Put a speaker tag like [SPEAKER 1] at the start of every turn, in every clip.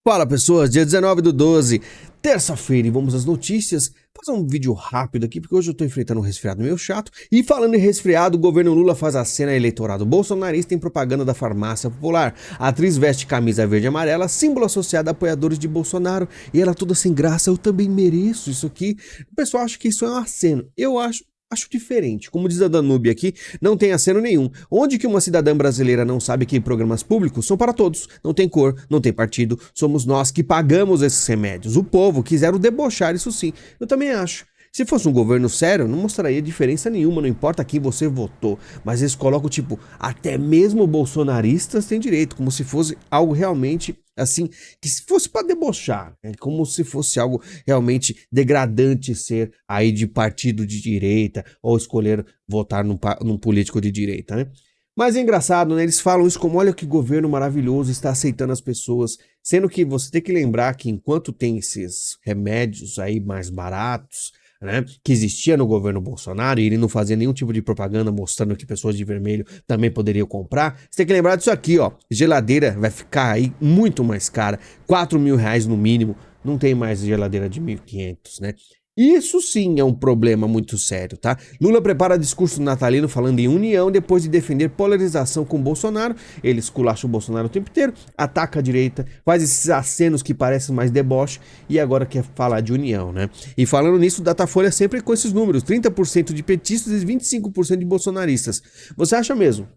[SPEAKER 1] Fala pessoas, dia 19/12, terça-feira, e vamos às notícias. Fazer um vídeo rápido aqui, porque hoje eu tô enfrentando um resfriado meio chato. E falando em resfriado, o governo Lula faz a cena eleitorado bolsonarista em propaganda da farmácia popular. A atriz veste camisa verde e amarela, símbolo associado a apoiadores de Bolsonaro, e ela toda sem graça. Eu também mereço isso aqui. O pessoal acha que isso é um aceno. Eu acho diferente. Como diz a Danube aqui, não tem aceno nenhum. Onde que uma cidadã brasileira não sabe que programas públicos são para todos? Não tem cor, não tem partido, somos nós que pagamos esses remédios. O povo quiseram debochar, isso sim. Eu também acho. Se fosse um governo sério, não mostraria diferença nenhuma, não importa quem você votou. Mas eles colocam, tipo, até mesmo bolsonaristas têm direito, como se fosse algo realmente, assim, que se fosse para debochar, né? Como se fosse algo realmente degradante ser aí de partido de direita ou escolher votar num político de direita, né? Mas é engraçado, né? Eles falam isso como, olha que governo maravilhoso, está aceitando as pessoas, sendo que você tem que lembrar que enquanto tem esses remédios aí mais baratos, né, que existia no governo Bolsonaro, e ele não fazia nenhum tipo de propaganda mostrando que pessoas de vermelho também poderiam comprar. Você tem que lembrar disso aqui, ó. Geladeira vai ficar aí muito mais cara, R$ 4.000 no mínimo. Não tem mais geladeira de 1.500, né? Isso sim é um problema muito sério, tá? Lula prepara discurso natalino falando em união depois de defender polarização com Bolsonaro. Ele esculacha o Bolsonaro o tempo inteiro, ataca a direita, faz esses acenos que parecem mais deboche e agora quer falar de união, né? E falando nisso, Datafolha sempre com esses números, 30% de petistas e 25% de bolsonaristas. Você acha mesmo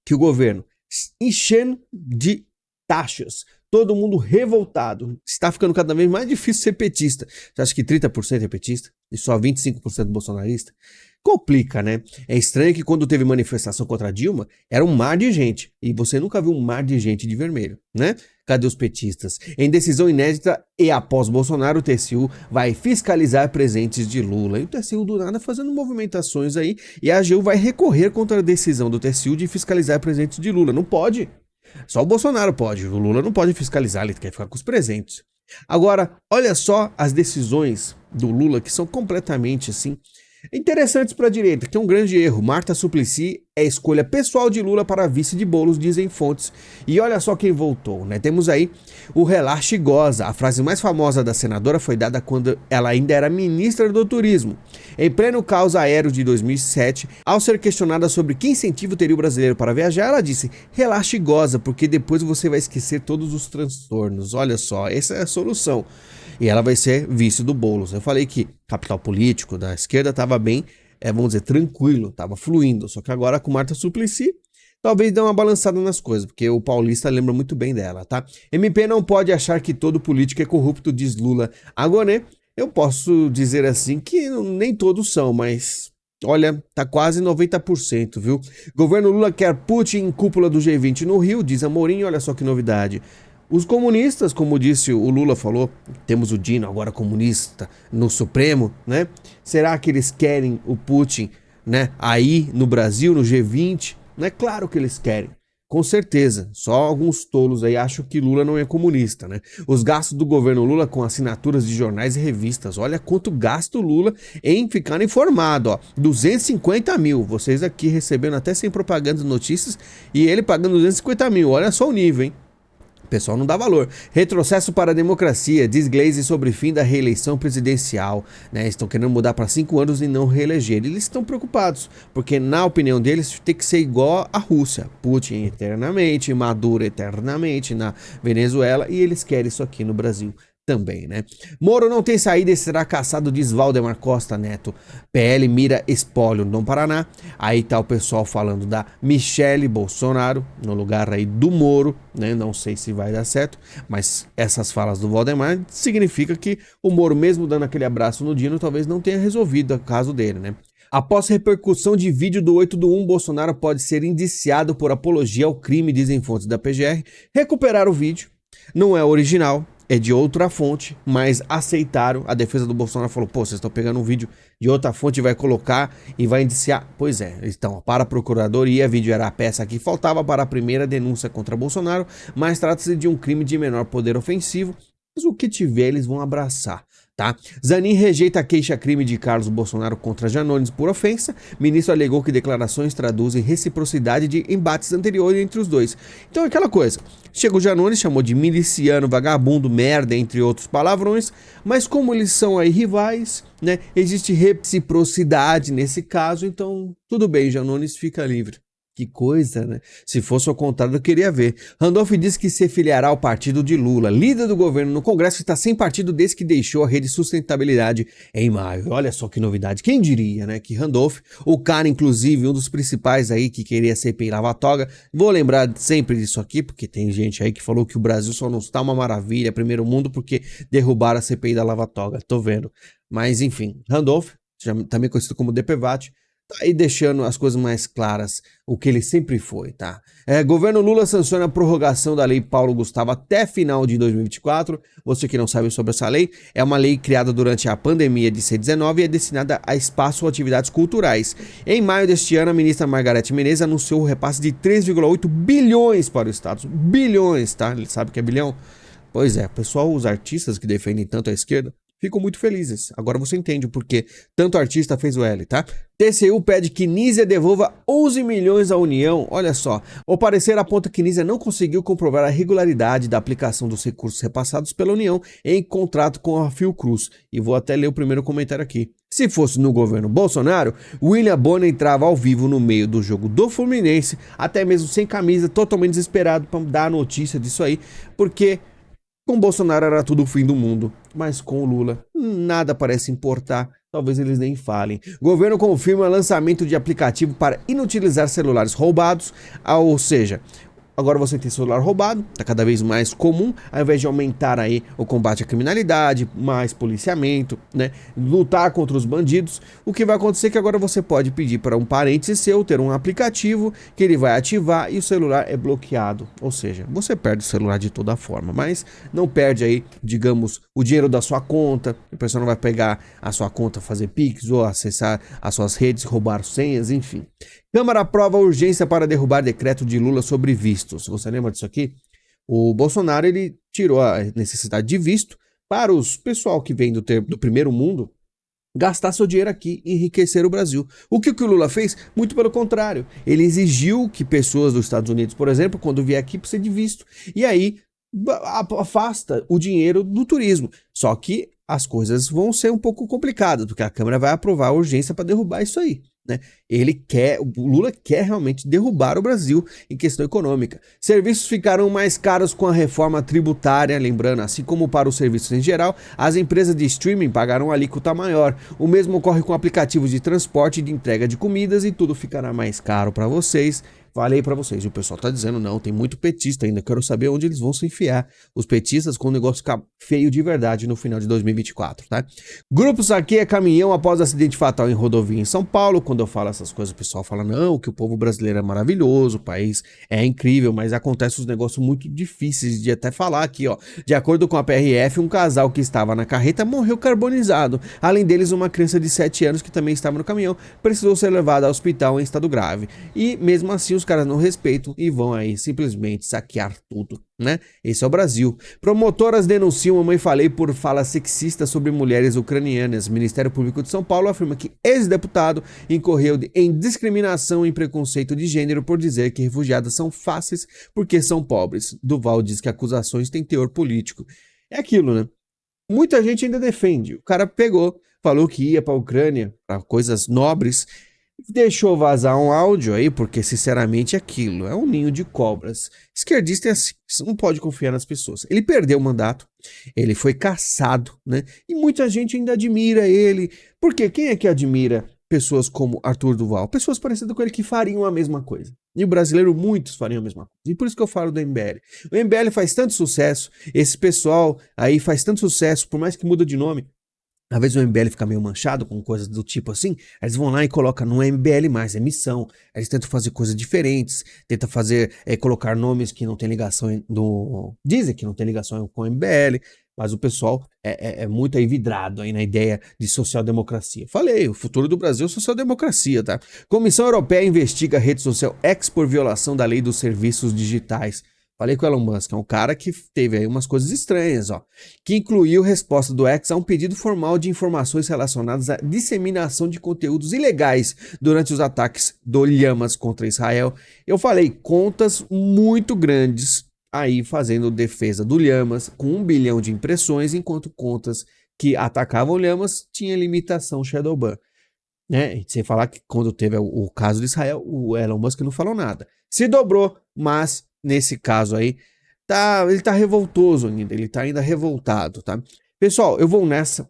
[SPEAKER 1] que o governo enchendo de taxas, todo mundo revoltado, está ficando cada vez mais difícil ser petista? Você acha que 30% é petista e só 25% bolsonarista? Complica, né? É estranho que quando teve manifestação contra a Dilma, era um mar de gente, e você nunca viu um mar de gente de vermelho, né? Cadê os petistas? Em decisão inédita e após Bolsonaro, o TCU vai fiscalizar presentes de Lula. E o TCU do nada fazendo movimentações aí, e a AGU vai recorrer contra a decisão do TCU de fiscalizar presentes de Lula. Não pode. Só o Bolsonaro pode, o Lula não pode fiscalizar, ele quer ficar com os presentes. Agora, olha só as decisões do Lula que são completamente assim interessantes para a direita, que é um grande erro. Marta Suplicy é escolha pessoal de Lula para vice de Boulos, dizem fontes. E olha só quem voltou, né? Temos aí o relaxe goza. A frase mais famosa da senadora foi dada quando ela ainda era ministra do Turismo. Em pleno caos aéreo de 2007, ao ser questionada sobre que incentivo teria o brasileiro para viajar, ela disse: relaxe goza, porque depois você vai esquecer todos os transtornos. Olha só, essa é a solução. E ela vai ser vice do Boulos. Eu falei que capital político da esquerda estava bem, vamos dizer, tranquilo, estava fluindo. Só que agora com Marta Suplicy, talvez dê uma balançada nas coisas, porque o paulista lembra muito bem dela, tá? MP não pode achar que todo político é corrupto, diz Lula. Agora, né, eu posso dizer assim que nem todos são, mas olha, tá quase 90%, viu? Governo Lula quer Putin em cúpula do G20 no Rio, diz Amorim, olha só que novidade. Os comunistas, como disse o Lula, falou, temos o Dino agora comunista no Supremo, né? Será que eles querem o Putin, né, aí no Brasil, no G20? Não é claro que eles querem, com certeza. Só alguns tolos aí acham que Lula não é comunista, né? Os gastos do governo Lula com assinaturas de jornais e revistas. Olha quanto gasta o Lula em ficar informado, ó. 250 mil. Vocês aqui recebendo até sem propaganda de notícias e ele pagando 250 mil. Olha só o nível, hein? O pessoal não dá valor. Retrocesso para a democracia, diz Gleisi sobre fim da reeleição presidencial, né? Estão querendo mudar para 5 anos e não reeleger. Eles estão preocupados, porque na opinião deles tem que ser igual à Rússia. Putin eternamente, Maduro eternamente na Venezuela, e eles querem isso aqui no Brasil também, né? Moro não tem saída e será caçado, diz Valdemar Costa Neto. PL mira espólio no Paraná. Aí tá o pessoal falando da Michele Bolsonaro no lugar aí do Moro, né? Não sei se vai dar certo, mas essas falas do Valdemar significa que o Moro, mesmo dando aquele abraço no Dino, talvez não tenha resolvido o caso dele, né? Após repercussão de vídeo do 8/1, Bolsonaro pode ser indiciado por apologia ao crime, dizem fontes da PGR. Recuperar o vídeo, não é original, é de outra fonte, mas aceitaram. A defesa do Bolsonaro falou, pô, vocês estão pegando um vídeo de outra fonte e vai colocar e vai indiciar. Pois é, então, para a procuradoria, vídeo era a peça que faltava para a primeira denúncia contra Bolsonaro, mas trata-se de um crime de menor poder ofensivo, mas o que tiver eles vão abraçar. Tá? Zanin rejeita a queixa-crime de Carlos Bolsonaro contra Janones por ofensa. Ministro alegou que declarações traduzem reciprocidade de embates anteriores entre os dois. Então é aquela coisa. Chega o Janones, chamou de miliciano, vagabundo, merda, entre outros palavrões. Mas como eles são aí rivais, né? Existe reciprocidade nesse caso. Então tudo bem, Janones fica livre. Que coisa, né? Se fosse ao contrário, eu queria ver. Randolph diz que se filiará ao partido de Lula. Líder do governo no Congresso está sem partido desde que deixou a Rede Sustentabilidade em maio. Olha só que novidade. Quem diria, né? Que Randolph, o cara, inclusive, um dos principais aí que queria CPI Lava Toga. Vou lembrar sempre disso aqui, porque tem gente aí que falou que o Brasil só não está uma maravilha, primeiro mundo, porque derrubaram a CPI da Lava Toga. Tô vendo. Mas, enfim, Randolph, também conhecido como DPVAT, tá aí deixando as coisas mais claras, o que ele sempre foi, tá? Governo Lula sanciona a prorrogação da lei Paulo Gustavo até final de 2024. Você que não sabe sobre essa lei, é uma lei criada durante a pandemia de C-19 e é destinada a espaço ou atividades culturais. Em maio deste ano, a ministra Margarete Menezes anunciou o repasse de 3,8 bilhões para o Estado. Bilhões, tá? Ele sabe que é bilhão? Pois é, pessoal, os artistas que defendem tanto a esquerda ficam muito felizes. Agora você entende o porquê tanto artista fez o L, tá? TCU pede que Nízia devolva 11 milhões à União. Olha só, o parecer aponta que Nízia não conseguiu comprovar a regularidade da aplicação dos recursos repassados pela União em contrato com a Fiocruz. E vou até ler o primeiro comentário aqui. Se fosse no governo Bolsonaro, William Bonner entrava ao vivo no meio do jogo do Fluminense, até mesmo sem camisa, totalmente desesperado para dar a notícia disso aí, porque com Bolsonaro era tudo o fim do mundo, mas com o Lula nada parece importar, talvez eles nem falem. Governo confirma lançamento de aplicativo para inutilizar celulares roubados, ou seja, agora você tem celular roubado, tá cada vez mais comum, ao invés de aumentar aí o combate à criminalidade, mais policiamento, né, lutar contra os bandidos, o que vai acontecer é que agora você pode pedir para um parente seu ter um aplicativo que ele vai ativar e o celular é bloqueado, ou seja, você perde o celular de toda forma, mas não perde aí, digamos, o dinheiro da sua conta, a pessoa não vai pegar a sua conta, fazer Pix ou acessar as suas redes, roubar senhas, enfim. Câmara aprova a urgência para derrubar decreto de Lula sobre vistos. Você lembra disso aqui? O Bolsonaro ele tirou a necessidade de visto para os pessoal que vem do primeiro mundo gastar seu dinheiro aqui e enriquecer o Brasil. O que o Lula fez? Muito pelo contrário. Ele exigiu que pessoas dos Estados Unidos, por exemplo, quando vier aqui, precisem de visto. E aí afasta o dinheiro do turismo. Só que as coisas vão ser um pouco complicadas, porque a Câmara vai aprovar a urgência para derrubar isso aí. Né? O Lula quer realmente derrubar o Brasil em questão econômica. Serviços ficarão mais caros com a reforma tributária, lembrando, assim como para os serviços em geral, as empresas de streaming pagarão alíquota maior. O mesmo ocorre com aplicativos de transporte e de entrega de comidas e tudo ficará mais caro para vocês. Falei pra vocês, e o pessoal tá dizendo, não, tem muito petista ainda, quero saber onde eles vão se enfiar, os petistas, quando o negócio ficar feio de verdade no final de 2024, tá? Grupo saqueia caminhão após acidente fatal em rodovia em São Paulo. Quando eu falo essas coisas, o pessoal fala, não, que o povo brasileiro é maravilhoso, o país é incrível, mas acontecem uns negócios muito difíceis de até falar aqui, ó. De acordo com a PRF, um casal que estava na carreta morreu carbonizado. Além deles, uma criança de 7 anos que também estava no caminhão precisou ser levada ao hospital em estado grave. E mesmo assim, os caras não respeitam e vão aí simplesmente saquear tudo, né? Esse é o Brasil. Promotoras denunciam a Mãe Falei por fala sexista sobre mulheres ucranianas. O Ministério Público de São Paulo afirma que ex-deputado incorreu em discriminação e preconceito de gênero por dizer que refugiadas são fáceis porque são pobres. Duval diz que acusações têm teor político. É aquilo, né? Muita gente ainda defende. O cara pegou, falou que ia para a Ucrânia, para coisas nobres, deixou vazar um áudio aí, porque sinceramente aquilo é um ninho de cobras. Esquerdista é assim, você não pode confiar nas pessoas. Ele perdeu o mandato, ele foi cassado, né? E muita gente ainda admira ele. Porque quem é que admira pessoas como Arthur Duval? Pessoas parecidas com ele que fariam a mesma coisa. E o brasileiro, muitos fariam a mesma coisa. E por isso que eu falo do MBL. O MBL faz tanto sucesso, esse pessoal aí faz tanto sucesso, por mais que muda de nome. Às vezes o MBL fica meio manchado com coisas do tipo assim, eles vão lá e colocam, não é MBL mais, é missão. Eles tentam fazer coisas diferentes, tentam fazer, colocar nomes que não tem ligação, dizem que não tem ligação com o MBL, mas o pessoal é muito aí vidrado aí na ideia de social-democracia. Falei, o futuro do Brasil é social-democracia, tá? Comissão Europeia investiga a rede social X por violação da lei dos serviços digitais. Falei com o Elon Musk, é um cara que teve aí umas coisas estranhas, ó, que incluiu resposta do X a um pedido formal de informações relacionadas à disseminação de conteúdos ilegais durante os ataques do Llamas contra Israel. Eu falei, contas muito grandes aí fazendo defesa do Llamas, com 1 bilhão de impressões, enquanto contas que atacavam o Llamas tinha limitação Shadowban. Né? Sem falar que quando teve o caso de Israel, o Elon Musk não falou nada. Se dobrou, mas nesse caso aí, ele tá revoltoso ainda, ele tá ainda revoltado, tá? Pessoal, eu vou nessa,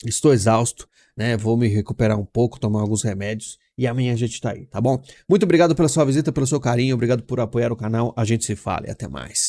[SPEAKER 1] estou exausto, né? Vou me recuperar um pouco, tomar alguns remédios e amanhã a gente tá aí, tá bom? Muito obrigado pela sua visita, pelo seu carinho, obrigado por apoiar o canal, a gente se fala e até mais.